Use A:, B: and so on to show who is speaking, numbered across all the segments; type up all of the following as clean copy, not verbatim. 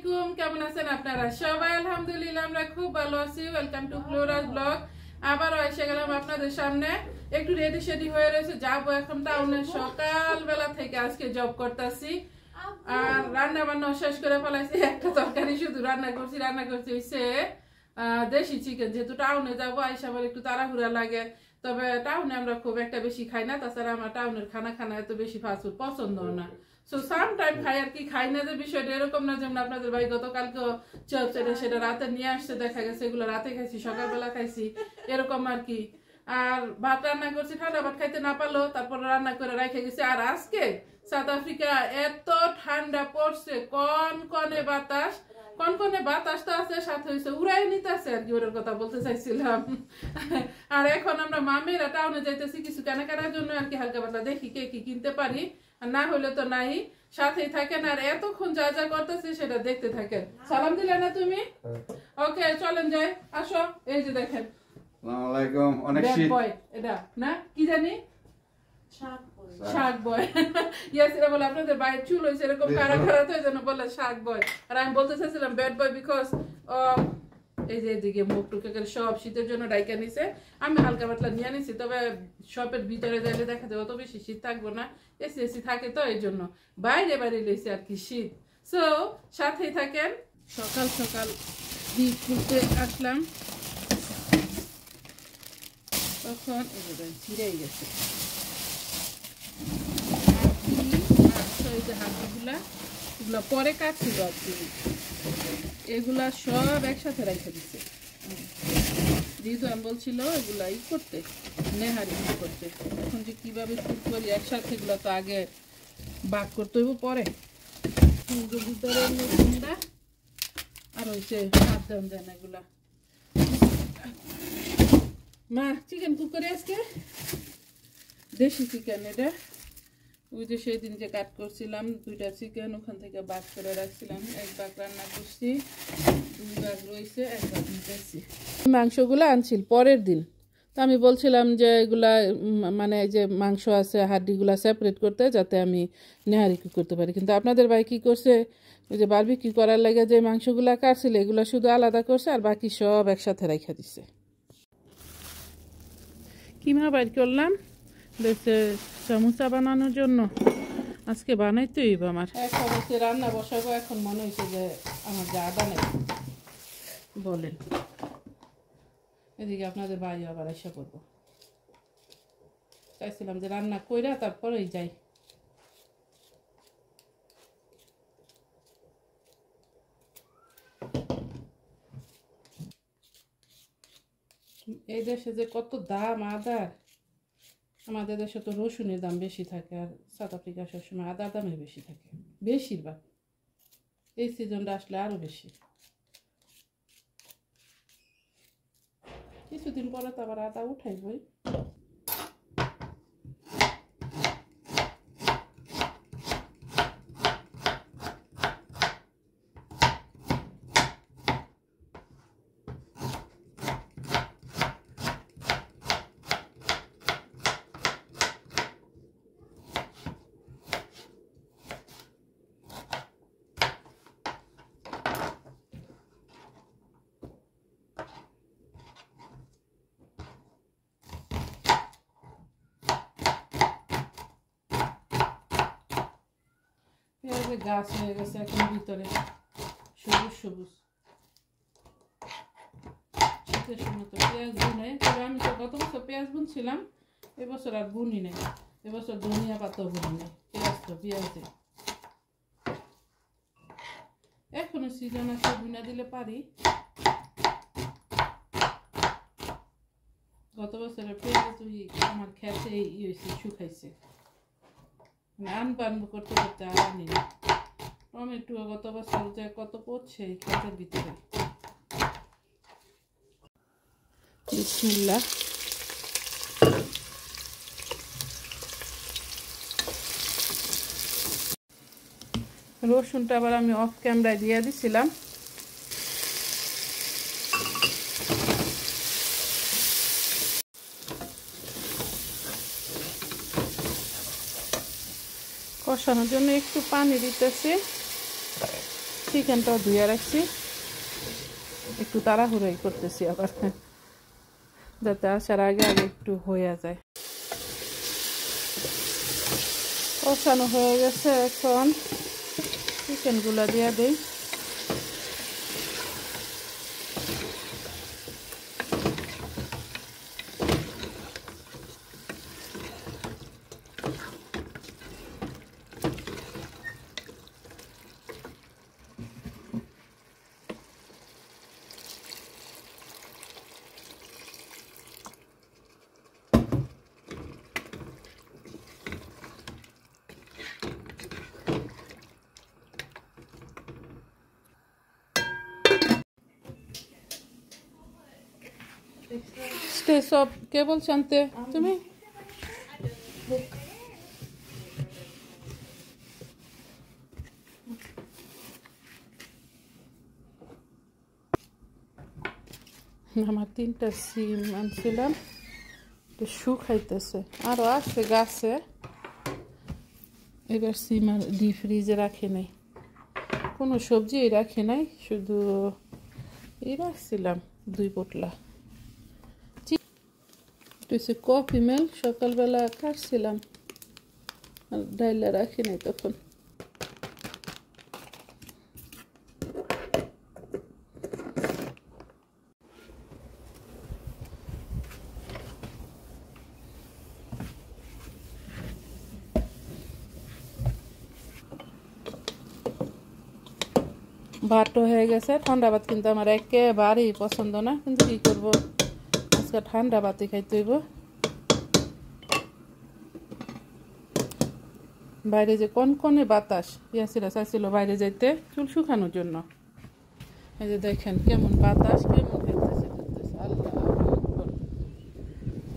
A: আলাইকুম, কেমন আছেন আপনারা সবাই? আলহামদুলিল্লাহ আমরা খুব ভালো আছি। Welcome to Flora's blog. আবারও এসে গেলাম আপনাদের সামনে। একটু রেডি শেডি হয়ে রয়েছে, যাবো এখন টাউনে। সকালবেলা থেকে আজকে জব করতেছি আর রান্না বান্না শেষ করে ফেলাইছি। একটা তরকারি শুধু রান্না করছি হচ্ছে দেশি চিকেন। যেহেতু টাউনে যাবো, আইসা আবার একটু তাড়াহুড়া লাগে। তবে টাউনে আমরা খুব একটা বেশি খাই না, তাছাড়া আমার টাউনের খানা এত বেশি ফাস্টফুড পছন্দ না। সো সাম টাইম খাই আর কি, খাই না যে বিষয়টা এরকম না। যেমন আপনাদের ভাই গতকালকে চপ সেটা রাতে নিয়ে আসছে, দেখা গেছে এগুলো রাতে খাইছি, সকালবেলা খাইছি, এরকম আর কি। আর ভাত রান্না করছি, ঠান্ডা ভাত খাইতে না পারলো, তারপর রান্না করে রেখে গেছি। আর আজকে সাউথ আফ্রিকা এত ঠান্ডা পড়ছে, কনকনে বাতাস তো আছে, সাথে হয়েছে উড়াই নিতেছে আর কি, ওর কথা বলতে চাইছিলাম। আর এখন আমরা মামেরা টাউনে যাইতেছি কিছু কেনাকাটার জন্য আর কি, হালকা পাতলা দেখি কে কি কিনতে পারি, আর না হলে তো নাই। সাথেই থাকেন আর এতক্ষণ যা যা করতেছি সেটা দেখতে থাকেন। সালাম দিলে না তুমি? ওকে, চলেন যাই, আসো। এই যে দেখেন,
B: আসসালামু আলাইকুম। অনেক শীত।
A: বয় এটা না কি জানি, শাক বয়। ইয়াসিরা বলে আপনাদের বাইরে চুল হয়েছে এরকম কারা তো এই জন্য বলে শাক বয়। আর আমি বলতে চাইছিলাম ব্যাড বয়, বিকজ এই যে এদিকে মুখ টুকে করে সব শীতের জন্য ডাইকা নিছে। আমি হালকা পাতলা নিয়ে নিছি, তবে শপের ভিতরে যাইলে দেখা যায় অত বেশি শীত থাকবো না, এসি থাকে তো এই জন্য বাইরে লইছি আর কি শীত। সো সাথেই থাকেন। সকাল সকাল বীজ খুলতে আসলাম, তখন ছিঁড়েই গেছে হাঁটগুলা, পরে কাটছিল আর কি। এগুলা সব একসাথে রেখে দিচ্ছে, যেহেতু আমি বলছিল এগুলা করতে নেহারি করতে। এখন যে কিভাবে শুট করি একসাথে, এগুলো তো আগে বাক করতে হইব পরে। ভিতরে ঠান্ডা আর হচ্ছে হাত দেওয়া যায় না এগুলা। মা চিকেন কুক করে আজকে, দেশি চিকেন এটা। ওই যে সেই দিন যে কাট করছিলাম দুইটা চিকেন, ওখান থেকে বাক করে রাখছিলাম। এক বাক রান্না করছি, 2 ভাগ রয়েছে, 1 ভাগ নিতেছি। মাংসগুলো আনছিল পরের দিন, তো আমি বলছিলাম যে এগুলা মানে যে মাংস আছে হাড্ডিগুলা সেপারেট করতে, যাতে আমি নেহারি কুক করতে পারি। কিন্তু আপনাদের ভাই কি করছে, ওই যে বারবিকিউ করার লাগে যে মাংসগুলা কাটছিল এগুলো শুধু আলাদা করছে, আর বাকি সব একসাথে রেখে দিছে। কিমা বাইর করলাম সমোসা বানানোর জন্য, আজকে বানাইতে হইব আমার। এখন হচ্ছে রান্না বসাবো। এখন মনে হয়েছে যে আমার যা বানাই বলেন। এদিকে আপনাদের ভাই আবার এসে করবো, চাইছিলাম যে রান্না কইরা তারপরেই যাই। এই দেশে যে কত দাম আদার, আমাদের দেশে তো রসুনের দাম বেশি থাকে, আর সাউথ আফ্রিকা সবসময় আদার দামে বেশি থাকে বেশিরভাগ। এই সিজনটা আসলে আরো বেশি। কিছুদিন পরে তো আবার আদা উঠাইবই। পেঁয়াজের গাছ হয়ে গেছে এখন ভিতরে, সবুজ শীতের সময় তো পেঁয়াজ বুনে। তবে আমি তো গত বছর পেঁয়াজ বুনছিলাম, এবছর আর বুনি নেই। এবছর ধনিয়া পাতাও বুনি নেই, পেঁয়াজে এখনো সিজন আছে, বুনা দিলে পারি। গত বছরের পেঁয়াজ আমার খেতে হয়েছে, শুকাইছে, আনবো করতে আর আনি না। টমেটো গত বছর যে কত পড়ছে খেতের ভিতরে। বিসমিল্লাহ। রসুনটা আবার আমি অফ ক্যামেরায় দিয়ে দিছিলাম। কষানোর জন্য একটু পানি দিতেছি। চিকেনটা ধুয়ে রাখছি, একটু তাড়াহুড়োই করতেছি আবার, যাতে আসার আগে আগে একটু হয়ে যায়। কষানো হয়ে গেছে, এখন চিকেনগুলো দিয়ে দিই। স্টে সব কে বলছো আনতে? তুমি আমার 3টা সিম আনছিলাম, শুকাইতেছে, আরো আছে গাছে। এবার সিম আর ডিপ ফ্রিজে রাখি নাই, কোনো সবজি রাখি নাই, শুধু এই রাখছিলাম 2 পোটলা। কফি মেল সকালবেলা কাটছিলাম, আর ডাইলা রাখি নাই তখন। ভাতও হয়ে গেছে, ঠান্ডা ভাত কিন্তু আমার একেবারেই পছন্দ না, কিন্তু কি করবো, আজকে ঠান্ডা ভাতই খাইতে হইব। বাইরে যে কনকনে বাতাস, ইয়াসিরা চাইছিল বাইরে যাইতে চুল শুকানোর জন্য। এই যে দেখেন কেমন বাতাস, কেমন খেলতেছে আল্লাহ।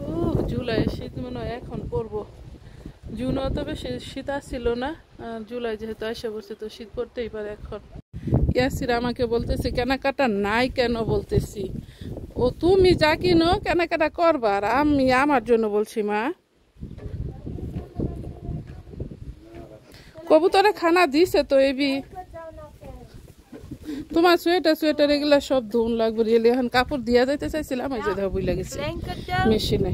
A: ও জুলাই শীত মনে হয় এখন পড়বো, জুনও তো বেশি শীত আসছিল না, জুলাই যেহেতু আসে বসে তো শীত পড়তেই পারে এখন। ইয়াসির আমাকে বলতেছে কেনাকাটা নাই কেন, বলতেছি ও তুমি যা কিনো কেনাকাটা করবার, আমি আমার জন্য বলছি। মা কবুতরে খানা দিছে তো, এবি তোমার সোয়েটার এগুলা সব ধুন লাগবে, এখন কাপড় দিয়া যাইতে চাইছিলাম, এই যে দেখো বুঝলা গেছে মেশিনে।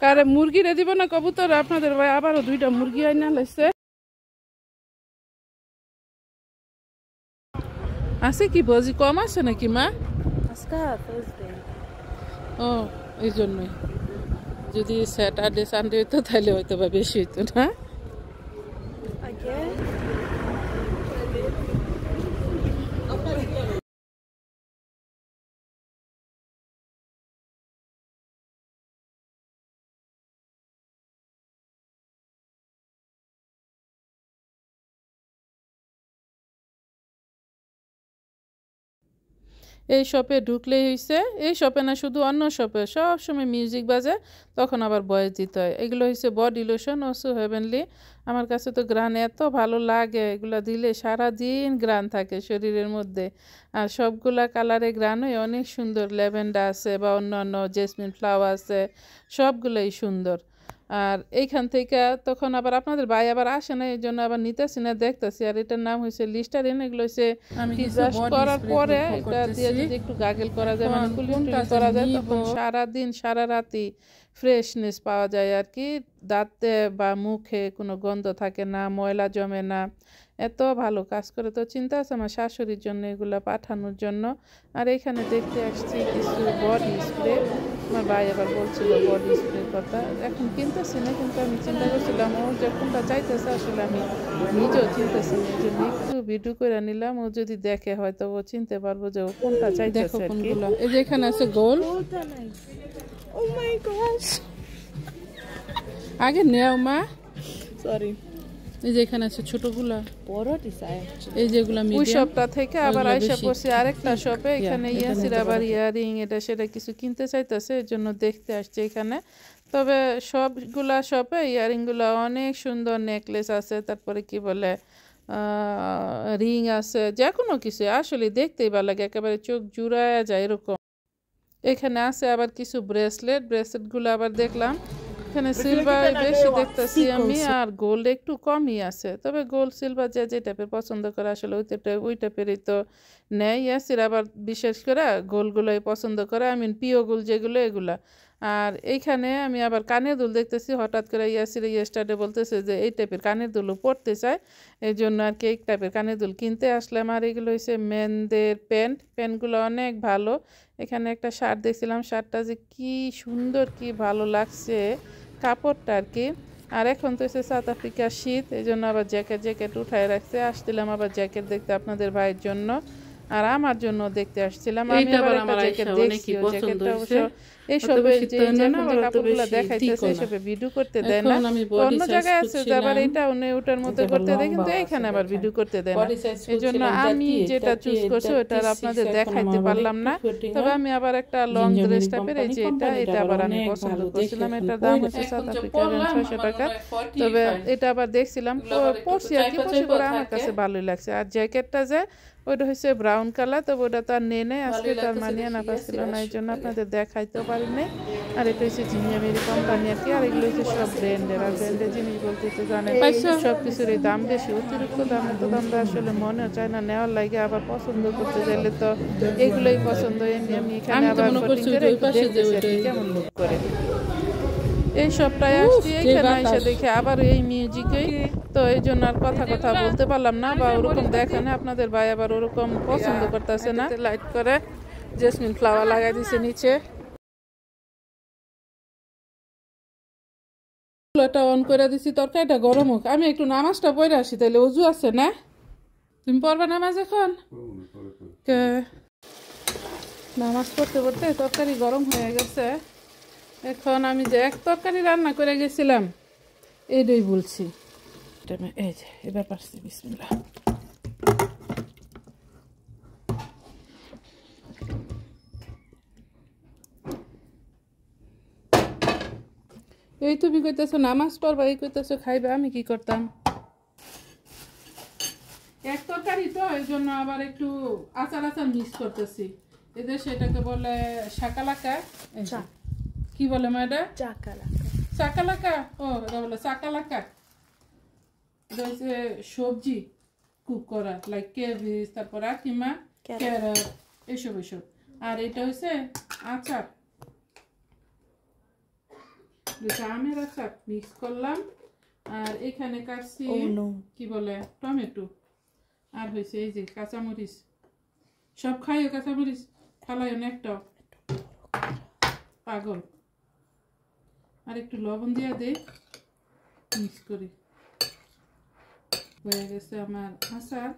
A: কারে মুরগি রে দিব না কবুতর, আপনাদের ভাই আবারও 2টা মুরগি আইনা লাইছে। আছে কি বজি কম আছে নাকি মা? ও এই জন্যই, যদি স্যাটারডে সানডে হইতো তাহলে হয়তো বা বেশি হইতো না। এই শপে ঢুকলেই হয়েছে, এই শপে না শুধু অন্য শপে সব সময় মিউজিক বাজে, তখন আবার ভয়েস দিতে হয়। এগুলো হচ্ছে বডি লোশন ওসো হেভেনলি, আমার কাছে তো গ্রান এত ভালো লাগে, এগুলো দিলে সারাদিন গ্রান থাকে শরীরের মধ্যে, আর সবগুলা কালারে গ্রান হয়, অনেক সুন্দর। ল্যাভেন্ডার আছে বা অন্যান্য জেসমিন ফ্লাওয়ার আছে, সবগুলোই সুন্দর। আর এইখান থেকে তখন আবার আপনাদের ভাই আবার আসে না, এই জন্য আবার নিতেছি না, দেখতেছি। আর এটার নাম হয়েছে লিস্টারিন, এগুলো হচ্ছে ব্রাশ করার পরে এটা দিয়ে যদি একটু গাগেল করা যায়, মানে কুলিং করা যায়, তখন সারাদিন সারা রাতি ফ্রেশনেস পাওয়া যায় আর কি, দাঁতে বা মুখে কোনো গন্ধ থাকে না, ময়লা জমে না, এত ভালো কাজ করে। তো চিন্তা আছে আমার শাশুড়ির জন্য এগুলো পাঠানোর জন্য। আর এখানে দেখতে আসছি কিছু বডি স্প্রে, আমার ভাই আবার বলছিল বডি স্প্রের কথা, এখন কিনতেছি না, কিন্তু আমি চিন্তা করছিলাম ও যখনটা চাইতেছে, আসলে আমি নিজেও চিনতেছি না, এই জন্য একটু ভিডিও করে নিলাম, ও যদি দেখে হয়তো ও চিনতে পারবো যে ও কোনটা চাইতেছে। এই যে এখানে আছে গোল, আগে নেও মা, সরি। এই যে এখানে আছে ছোটগুলা, এই যেগুলা ওই শপটা থেকে আবার আইসা পড়ছে আরেকটা শপে, এখানে ইয়াসির আবার ইয়ারিং এটা সেটা কিছু কিনতে চাইতেছে, এর জন্য দেখতে আসছে এখানে। তবে সবগুলা শপে ইয়ারিংগুলো অনেক সুন্দর, নেকলেস আছে, তারপরে কি বলে রিং আছে, যে কোনো কিছু আসলে দেখতেই ভালো লাগে, একেবারে চোখ জুড়ায় যায় এরকম। এখানে আছে আবার কিছু ব্রেসলেটগুলো আবার দেখলাম এখানে সিলভার বেশি দেখতেছি আমি, আর গোল্ড একটু কমই আছে। তবে গোল্ড সিলভার যে টাইপের পছন্দ করে আসলে ওই টাইপেরই তো নেয়। ইয়াসির আবার বিশেষ করে গোলগুলোই পছন্দ করে, পিও গোল যেগুলো এগুলা। আর এইখানে আমি আবার কানের দুল দেখতেছি, হঠাৎ করে ইয়াসির ইয়েস্টারডে বলতেছে যে এই টাইপের কানের দুলও পরতে চায়, এই জন্য আর কি এই টাইপের কানের দুল কিনতে আসলাম। আর এগুলো হচ্ছে মেনদের প্যান্টগুলো অনেক ভালো। এখানে একটা শার্ট দেখছিলাম, শার্টটা যে কি সুন্দর, কি ভালো লাগছে কাপড়টা আর কি। আর এখন তো হচ্ছে সাউথ আফ্রিকার শীত, এই জন্য আবার জ্যাকেট উঠায় রাখছে। আসছিলাম আবার জ্যাকেট দেখতে আপনাদের ভাইয়ের জন্য, আর আমার জন্য দেখতে আসছিলাম। আমি আবার একটা জ্যাকেট দেখছি, জ্যাকেটটা অবশ্য এইসবে যে কাপড়গুলো দেখাইতেছে এইসবে ভিডিও করতে দেয় না। অন্য জায়গায় আছে যে আবার এটা ওটার মধ্যে করতে দেয়, কিন্তু এখানে আবার ভিডিও করতে দেয় না। এই জন্য আমি যেটা চুজ করছি ওটা আপনাদের দেখাইতে পারলাম না। তবে আমি আবার একটা লং ড্রেস টাইপের এই যে এটা আবার আমি পছন্দ করছিলাম। এটার দাম হচ্ছে সাউথ আফ্রিকার 600 টাকা। তবে এটা আবার দেখছিলাম, পরছি আর কি, পরছি করে আমার কাছে ভালোই লাগছে। আর জ্যাকেটটা যে ওইটা হচ্ছে ব্রাউন কালার, তবে ওটা তো আর নেই আজকে, তার মানিয়ে না পাচ্ছিল না, এই জন্য আপনাদের দেখাইতেও পারি নাই। আর এটা হচ্ছে জিনিয়ামেরি কোম্পানি আর কি। আর এগুলো হচ্ছে সব ব্র্যান্ডের, আর ব্র্যান্ডের জিনিস বলতে তো জানেন সব কিছুর এই দাম বেশি, অতিরিক্ত দাম। এত দামটা আসলে মনে চায় না নেওয়ার লাগে, আবার পছন্দ করতে চাইলে তো এগুলোই পছন্দ। আমি এখানে আবার কেমন লুক করে এই সবটাই আসছি। এখানে এসে দেখে আবার এই মিউজিকেই তো, এই জন্য আর কথা বলতে পারলাম না, বা ওরকম দেখেন আপনাদের ভাই আবার ওরকম পছন্দ করতেছে না। লাইট করে জেসমিন ফ্লাওয়ার লাগাই দিছে নিচে, এটা অন করে দিছি। তরকারিটা গরম হোক, আমি একটু নামাজটা পড়ে আসি, তাইলে অজু আছে না? তুমি পড়বা নামাজ এখন? নামাজ পড়তে পড়তে তরকারি গরম হয়ে গেছে। এখন আমি যে এক তরকারি রান্না করে গেছিলাম এইটাই বলছি। এই যে এবার পারছি, বিসমিল্লাহ। এই তুমি কইতেছো নামাজ পড়বা, এই কইতেছো খাইবা, আমি কি করতাম? এক তরকারি তো, এই জন্য আবার একটু আচার মিক্স করতেছি। এদের সেটাকে বলে শাকালাকা, কি বলে মা এটা? চাকালাকা। ও এটা বলে চাকালাকা। এটা হচ্ছে সবজি কুক করা, লাইক কেবিজ, তারপর কিমা, ক্যারট, এসব। আর এটা হচ্ছে আচার, আমের আচার মিক্স করলাম। আর এখানে কাটছি কি বলে টমেটো, আর হয়েছে এই যে কাঁচামরিচ। সব খাইও কাঁচামরিচ, খালাইও না একটাও, পাগল। আর একটু লবণ দিয়ে দে, মিক্স করি। হয়ে গেছে আমার আচার।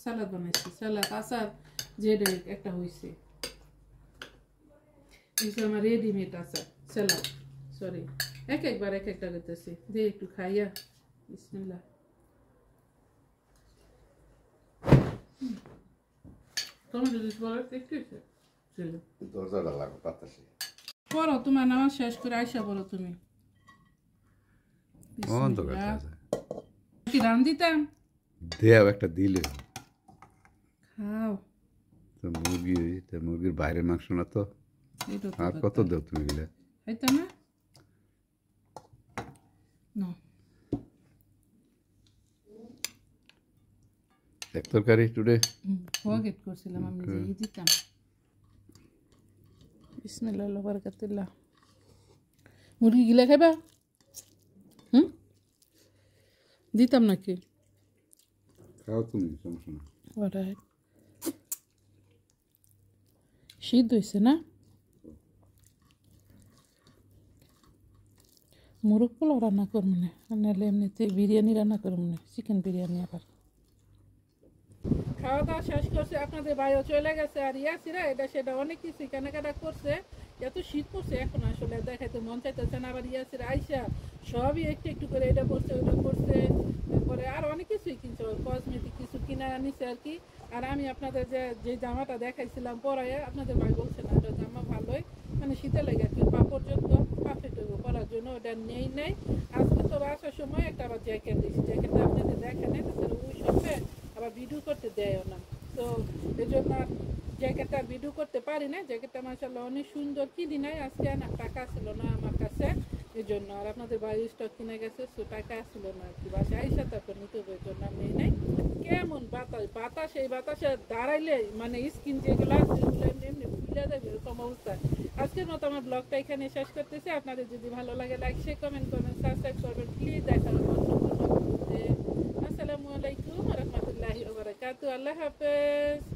A: সালাদ বানাইছি, সালাদ আচার যেটা একটা হয়েছে আমার রেডিমেড আচার সালাদ। সরি, একবার এক একটা করতেছি, দিয়ে একটু খাইয়া। বিসমিল্লাহ। টমেটো দিস বলো একটু দরজাটা লাগো পাতাসি। পড়ো, তোমার নামাজ শেষ করে আইসা বলো তুমি। কি রান দিতাম?
B: দেও একটা দিলে
A: খাও।
B: তো মুরগির বাইরের মাংস না তো, আর কত দেও তুমি গেলে
A: খাইতো না?
B: এক তরকারি টুডে
A: ফরগেট করছিলাম আমি যে এই দিতাম। বিসমিল্লাহ বারাকাতুল্লাহ। মুরগি গিলা খাইবা? দিতাম নাকি?
B: খাও তুমি, সমস্যা না।
A: অলরাইট। শীত হয়েছে না? মুরগ পোলাও রান্না করবো না, নাহলে এমনিতে বিরিয়ানি রান্না করবো না, চিকেন বিরিয়ানি। আবার খাওয়া দাওয়া শেষ করছে, আপনাদের ভাইও চলে গেছে। আর ইয়াসিরা এটা সেটা অনেক কিছু কেনাকাটা করছে। এত শীত পড়ছে এখন আসলে দেখাইতে মন চাইতেছে না। আবার ইয়াসিরা আইসা সবই একটু একটু করে এটা করছে ওটা করছে, তারপরে আর অনেক কিছুই কিনছে, কসমেটিক কিছু কিনা নিছে আর কি। আর আমি আপনাদের যে জামাটা দেখাইছিলাম পরায়, আপনাদের ভাই বলছে না ওটা জামা ভালোই, মানে শীতে লেগে আর কি, পা পর্যন্ত পারফেক্ট হইব পরার জন্য, ওটা নেই। আজকে তো আসার সময় একটা আবার জ্যাকেট দিয়েছি, জ্যাকেটটা আপনাদের দেখে নেই, তাছাড়া ওই সঙ্গে আবার ভিডিও করতে দেয়ও না, তো এই জন্য জ্যাকেটটা ভিডিও করতে পারি না। জ্যাকেটটা মাশাআল্লাহ অনেক সুন্দর, কিনি নাই আজকে, না টাকা ছিল না আমার কাছে, এই জন্য। আর আপনাদের বাইরে স্টক কিনে গেছে, সো টাকা আসছিল না আর কি, বাসায় আইসা তারপর নিতে হবে, এই জন্য আমি নেই। কেমন বাতাস, এই বাতাসে দাঁড়াইলে মানে স্কিন যেগুলো আছে সেগুলো এমনি এমনি ফুলে যাবে, এরকম অবস্থা। আজকের মতো আমার ব্লগটা এখানে শেষ করতেছি। আপনাদের যদি ভালো লাগে লাইক শেয়ার কমেন্ট করবেন, সাবস্ক্রাইব করবেন প্লিজ। দেখা হবে অন্য কোনো ভিডিওতে। আসসালামু আলাইকুম ওয়া রাহমাতুল্লাহি ওয়া বারাকাতুহু। আল্লাহ হাফেজ।